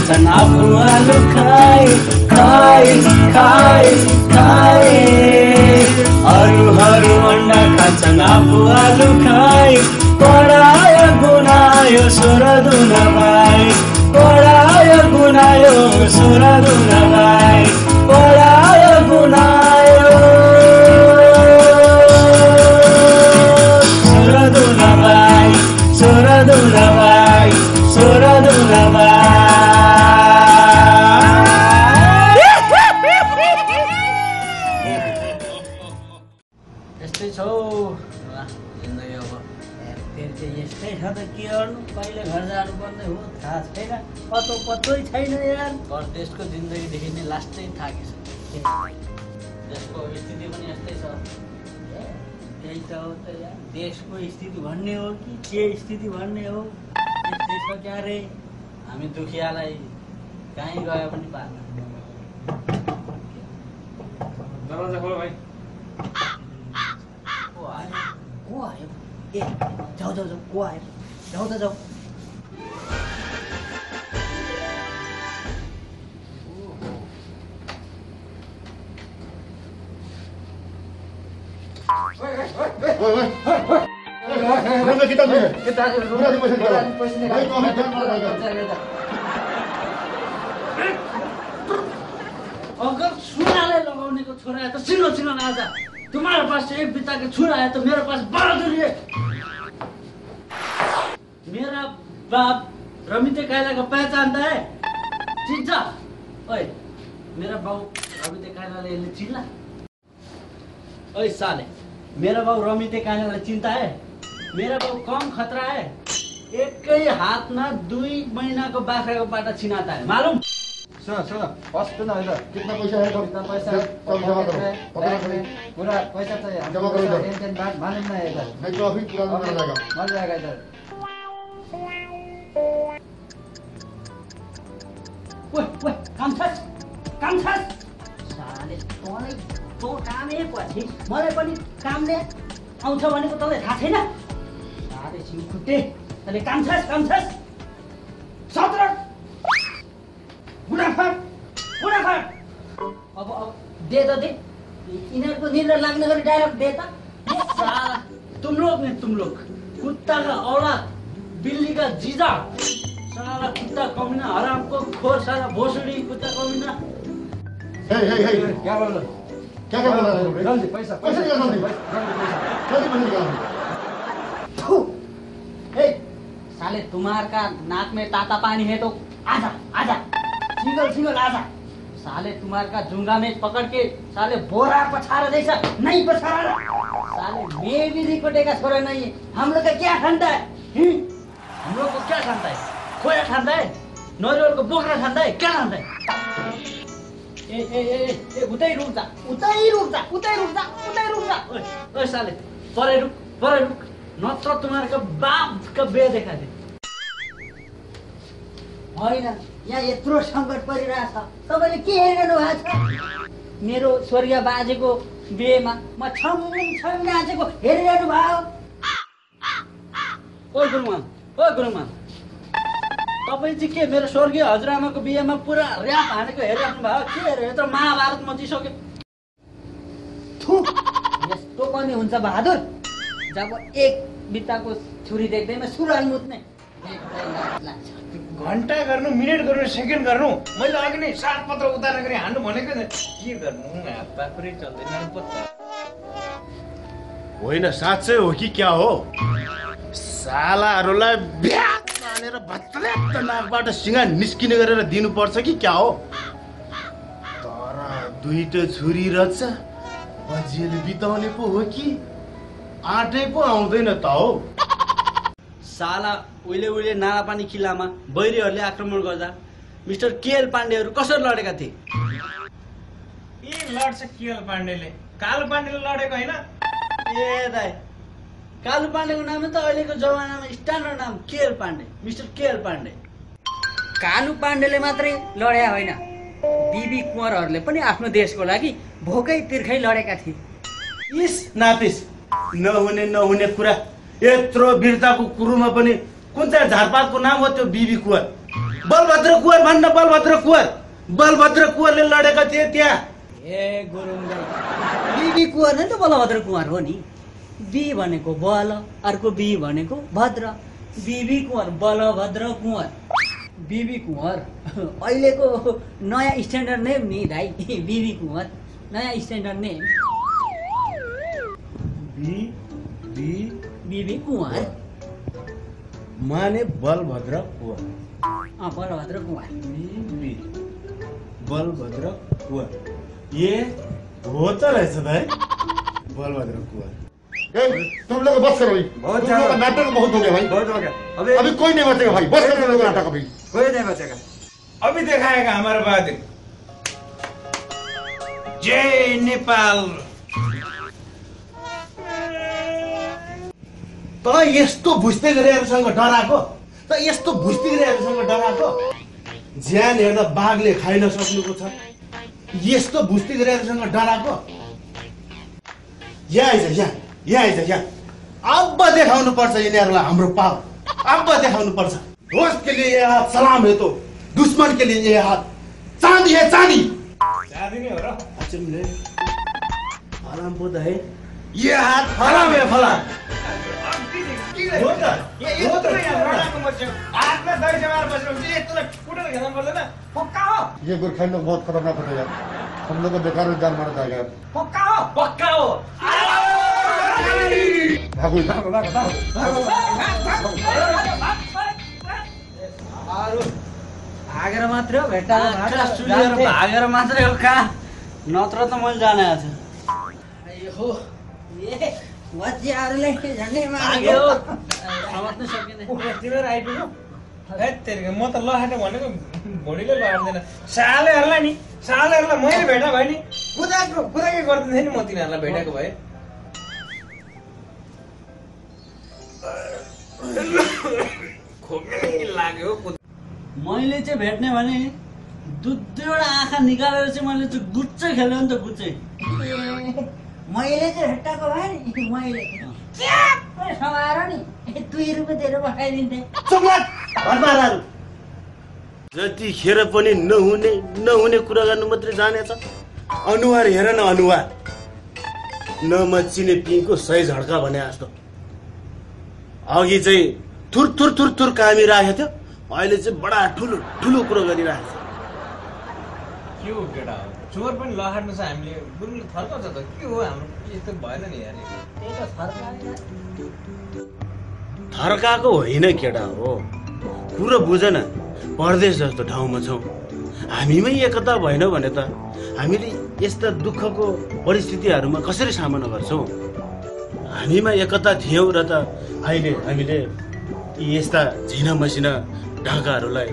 खान्छन् आफू आलु खाए खाए खाए खाए अरूहरू अन्डा खान्छन् आफू आलु खाए पढायो गुनायो सुर धुन भाइ पढायो गुनायो सुर धुन भाइ पढायो गुनायो सुर धुन भाइ सुर धुन भाइ सुर धुन यस्तै छौ जिन्दगी अब फेरि चाहिँ यस्तै छ त के गर्नु कहिले घर जानुपर्ने हो थाहा छैन पत्तै छैन यार परदेशको जिन्दगीदेखि नै लास्टै थाकेछ देशको स्थिति पनि यस्तै छ त्यही त हो त यार देशको स्थिति भन्ने हो कि के स्थिति भन्ने हो यस्तै छ क्या रे हामी दुखियालाई कहीँ गए पनि पार्दैन दरवाजा खोलो भाइ को आयो ए जाऊ जाऊ जाऊ को आयो जाऊ त जाऊ अगर छुराले लगाउनेको छोरा है तो सिंगल सिंगल आजा तुम्हारे पास एक बिता के छुरा है तो मेरे पास 12 दूरी है मेरा बाप रमिते कायला का पहचानता है चिंचा ओए मेरा बाबू रमिते कायला ले चिल्ला ओए साले मेरा बाबू रमिते कायला चिंता है मेरा बाबू कम खतरा है एक ही हाथ में 2 महीना को बाखरा को पाटा छिनाता है मालूम सुन फर्स्ट ना इधर कितना पैसा है कितना पैसा है जमा करो पूरा पैसा चाहिए जमा करो इधर टेंशन बात मालूम नहीं है इधर नहीं तो अभी पूरा मिल जाएगा मिल जाएगा इधर ओए काम छ साले तँलाई तँ कामै पछि मलाई पनि कामले आउँछ भनेको तँलाई थाहा छैन साले छिउखुट्टे तँले काम छ सत्र गुनाफाट अब दे त दे यिनीहरूको निन्द्रा लाग्ने गरी डायलग दे त साला तुम लोग कुत्ता का औलाद बिल्ली का जीजा साला कुत्ता कमीना हराम को खोर साला भोसड़ी कुत्ता कमीना हे क्या बोल रहे क्या बोल रहा है जल्दी पैसा निकाल जल्दी पैसा निकाल थू ए साले तुम्हार का नाक में ताता पानी है तो आजा सिंगल आजा साले तुम्हार का जुंगा में पकड़ के साले बोरा पछाड़ जैसा नहीं पछाड़ा साले मैं भी रिकोटे का छोरा नहीं है हम लोग का क्या ठंडा है हम लोग को क्या ठानता है खोया ठानता है नरिवल को बोकरा ठानता है क्या ठानता है ए उतै रुक जा ओए साले परे रुक नत्र तुम्हारे का बाप का बे देखा दे होइन यहाँ यत्रो सङ्कट परिरहेछ तपाईँले के हेरिरहनु भएको छ मेरो स्वर्गीय बाजेको बिहेमा म छम नाचेको हेरिरहनु भयो ओ गुरुमान तपाईँ चाहिँ के मेरो स्वर्गीय हजुरआमाको बिहेमा पुरा र्याप हानेको हेरिराख्नु भयो के हेरेर यत्रो महाभारत मचिसक्यो थु यस्तो पनि हुन्छ बहादुर जब एक बित्ताको छुरी देख्दैमा सुराल मुत्ने लाग्छ घन्टा गर्नु मिनेट गर्नु सेकेन्ड गर्नु मैले अघि नै सात पत्र उतार्न गरी हान्नु भनेको के गर्नु हातपाखुरै चल्दैन पत्ता होइन साँच्चै हो कि क्या हो सालाहरूलाई ब्याक मानेर भत्तल्याप्त नाकबाट सिँगा निस्किने गरेर दिनुपर्छ कि क्या हो तर दुईटा छुरी रहेछ बजिएले बिताउने पो हो कि आँटै पो आउँदैन त हो साला उहिले नालापानी किल्लामा बैरीहरूले आक्रमण गर्दा मिस्टर केएल पाण्डेहरू कसरी लडेका थिए के लड्छ केएल पाण्डेले कालो पाण्डेले लडेको होइन ए दाइ कालु पाण्डेको नाम त अहिलेको जमानामा स्ट्यान्डर्ड नाम KL Pandey mister KL Pandey Kalu पाण्डेले मात्रै लड्या होइन बिबी कुँवरहरूले पनि आफ्नो देशको लागि भोकै तिर्खै लडेका थिए इस नातिस नहुने कुरा यत्रो वीरताको कुरोमा पनि कुन चाहिँ झारपातको नाम हो त्यो बिबी कुँवर बलभद्र कुँवर भन्न, बलभद्र कुँवर। बलभद्र कुँवरले लडेका थिए त्यहाँ। ए गुरुङ दाइ, बिबी कुँवर नै त बलभद्र कुँवर हो नि। बी भनेको बल, अर्को बी भनेको भद्र। B B Kunwar, Balbhadra Kunwar, B B Kunwar. अहिलेको नयाँ स्ट्यान्डर्ड नेम नि दाइ, बिबी कुँवर, नयाँ स्ट्यान्डर्ड नेम। बिबी कुँवर माने बलभद्र कुँवर। बलभद्र कुँवर। बलभद्र कुँवर, ये हो त रहेछ भाइ बलभद्र कुँवर। तुम लोग बस करो भाई, बहुत तुम लोगों का नाटक बहुत हो गया भाई, बहुत हो गया। अभी कोई नहीं बचेगा भाई, बस करो तुम लोग नाटक अभी। कोई नहीं बचेगा। अभी दिखाएगा हमारा बहादुर। जय नेपाल। त यस्तो भुस्दै गरेहरूसँग डराएको, त यस्तो भुस्दै गरेहरूसँग डराएको। ज्यान हेर्दा बाघले खाइ नसक्नुको छ, यस्तो भुस्दै गरेहरूसँग डराएको। यहाँ आइज, यहाँ आइज, यहाँ। अब देखाउनु पर्छ यिनीहरूलाई हाम्रो पावर, अब देखाउनु पर्छ। दोस्त के लिए ये हाथ सलाम है तो दुश्मन के लिए ये हाथ चांदी है, चांदी। चाँदी नहीं हो रहा। अचम्म फलाम पो त है, ये हात फलाम है, फलाम। हो त, ये तो यहाँ लडाको मर्छ। हातमा दही जमाएर बसेपछि यस्तोलाई कुटेर खेल्नु पर्दैन। पक्का हो, ये गोरखा लोग बहुत खतरनाक होते यार, हम लोग को बेकार में जान मारा जाएगा यार। पक्का हो, पक्का हो। भागो भागो भागो भागो। भागेर मात्रै हो, भेट्टा भागेर मात्रै हो कहाँ, नत्र त मैले जाने आएको बच्चाहरूले झन्डै भाग्यो समात्नै सकिँदैन। तिमीहरू आइपुग्यो। हैट तेरिका, म त लहाटे भनेको भोलिले लहाट्दैन। सालेहरूलाई नि, सालेहरूलाई मैले भेटा भए नि कुरा के गरिदिन्थेँ नि म तिनीहरूलाई भेटेको भए। खोक्ने लाग्यो। मैले चाहिँ भेट्ने भने दुईवटा आँखा निकालेर चाहिँ मैले चाहिँ गुच्चै खेल्यो नि त, गुच्चै। मैले चाहिँ भेट्टाको भए नि, मैले समाएर नि 2 रुपियाँ दिएर पठाइदिन्थे। जतिखेर पनि नहुने कुरा गर्नु मात्रै जानेछ। अनुहार हेर न, अनुहार नमचिने पिङको सही झड्का भने जस्तो। अघि चाहिँ थुर थुर थुर थुर कामिरहेको थियो, अहिले चाहिँ बडा ठुलो ठुलो कुरो गरिरहेको छ। के हो केटा हो, चोर पनि लहाट्नु छ हामीले। गुरुङले थर्काउँछ त, के हो हाम्रो यस्तो भएन नि यार। थर्काएको होइन केटा हो, कुरो बुझ न। परदेश जस्तो ठाउँमा छौँ, हामीमै एकता भएन भने त हामीले यस्ता दुःखको परिस्थितिहरूमा कसरी सामना गर्छौँ। हामीमा एकता थियौँ र त अहिले हामीले यस्ता झिना मसिना ढाकाहरूलाई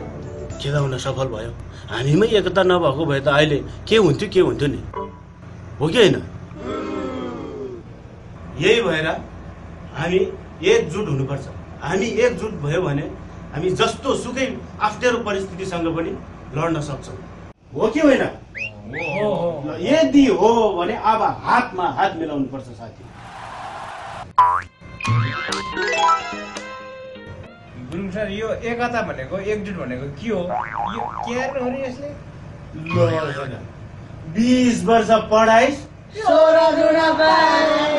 खेदाउन सफल भयौँ। हामीमै एकता नभएको भए त अहिले के हुन्थ्यो नि, हो कि होइन? यही भएर हामी एकजुट हुनुपर्छ। हामी एकजुट भयो भने हामी जस्तो सुकै अप्ठ्यारो परिस्थितिसँग पनि लड्न सक्छौँ, हो कि होइन? यदि हो भने अब हातमा हात मिलाउनु पर्छ साथी। गुरुङ सर, यो एकता भनेको, एकजुट भनेको के हो? यो के हेर्नु हो नि यसले? 20 वर्ष पढाइ 16 गुणा पाए।